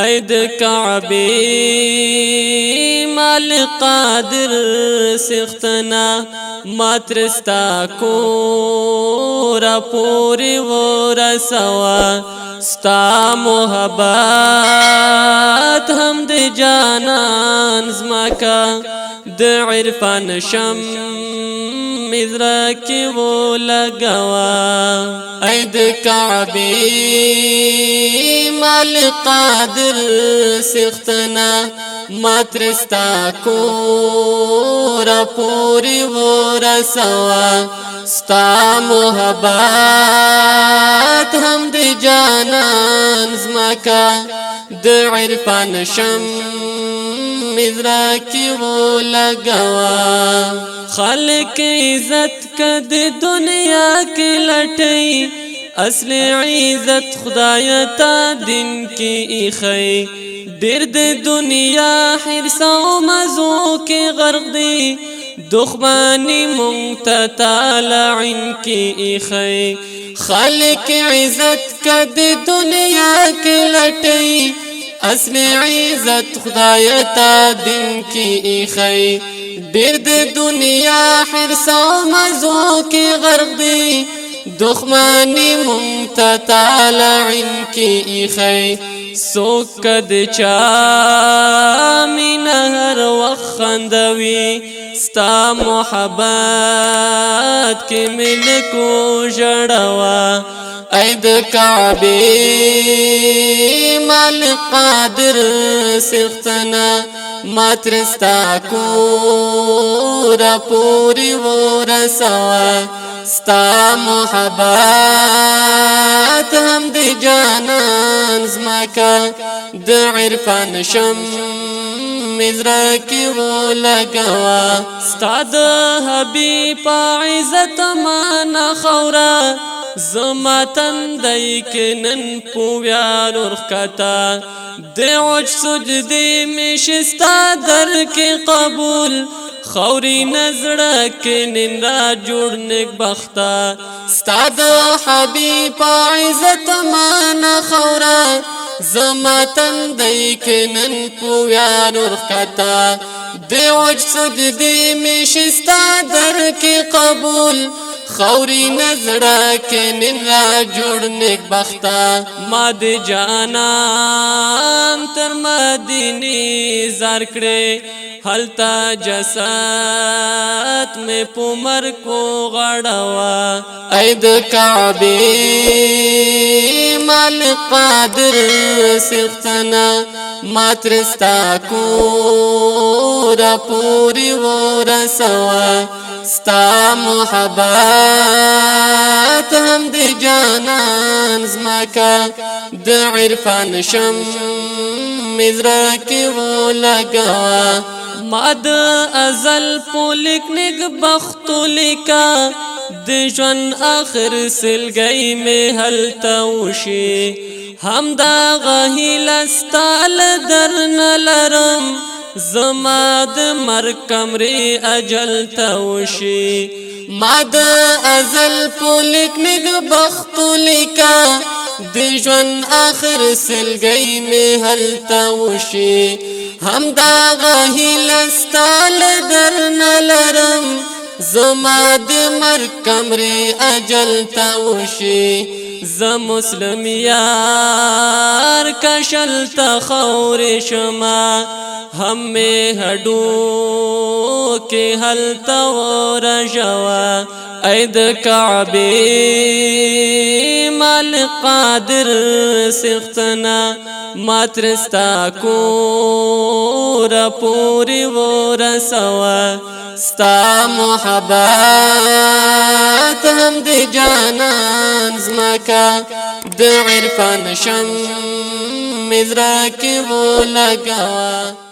اې د کعبه مالک قادر سختنا ماترستا کورا پوری ورسوا ستا محبت هم د جانان زمکا د عرفان شم مزرا کی وہ لگوا اے د کعبه مالک قادر سختنا ماترستا کورا پوری ورسوا ستا محبت هم د جانان زمکا د عرفان شم مزرا کی وہ لگوا خالق عزت کد دنیا کی لٹئی اصل عزت خدایتا دن کی ایخی دیر د دنیا حرص و مزو کی غرق دی دخمانی منتتالعن کی ایخی خالق عزت کد دنیا کی لٹئی اصل عزت خدایتا دن کی ایخی دیر د دنیا حرص و مزو کی غرق دی دخمانی منتتالعن کی ایخی سوکد چا مین هر وقت خندوی ستا محبت کی ملکو جڑوا اے د کعبه مالک قادر سختنا ماترستا کورا پوری ورسوا ستا محبت هم د جانان زمکا د عرفان شم مزرا کی وہ لگوا ستا د حبیب عزت مانا خورا زماتن دیکنن پویار ارخکتا دیوچ سجدی میشستا در کی قبول خوری نظرک ننرا جوڑنک بختا ستا د حبیب عزت مانا خورا زماتن دیکنن پویار ارخکتا دیوچ سجدی میشستا در کی قبول خوری نظرک ننرا جوڑنک بختا ماد جانان تر مدینی زارکڑے حلتا جسد میں پمر کو غڑوا اے د کعبه مالک قادر سختنا ماترستا کورا پوری ورسوا ستا محبت هم د جانان زمکا د عرفان شم مزرا کی وہ لگوا ما د ازل پولیک نگ بختو لکا د ژوند آخر سلګۍ میں هلته وشي هم دا غهیله ستا له درنه لرم زما د مرګ کمرې اجل ته وشي ما د ازل پولیک نگ بختو لکا د ژوند آخر سلګۍ میں هلته وشي هم دا غهیله ستا له درنه لرم زما د مرګ کمرې اجل ته وشي ز مسلم یار کشل ته خورې شما هم می هډو کې هلته ورژوا اې د کعبه مالک قادر سختنا ماترستا کورا پوری ورسوا ستا محبت هم د جانان زمکا د عرفان شم مزرا کی وہ لگوا